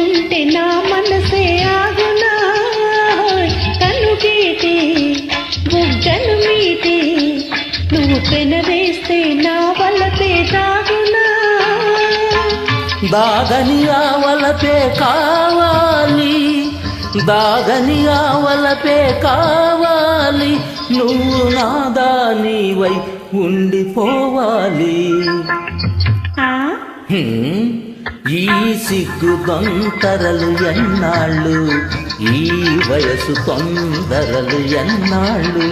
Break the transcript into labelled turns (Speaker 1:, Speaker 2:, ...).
Speaker 1: తలుచుకుంటే నా మనసే ఆగునా కనుగీటి బుగ్గను మీటి నువ్వు పెనవేస్తే నా వలపే దాగునా
Speaker 2: దాగని ఆవలపే కావాలి దాగని ఆవలపే కావాలి నువ్వు నాదానివై ఉండిపోవాలి ఈ సిగ్గు దొంతరలు ఎన్నాళ్ళు ఈ వయసు తొందరలు ఎన్నాళ్ళు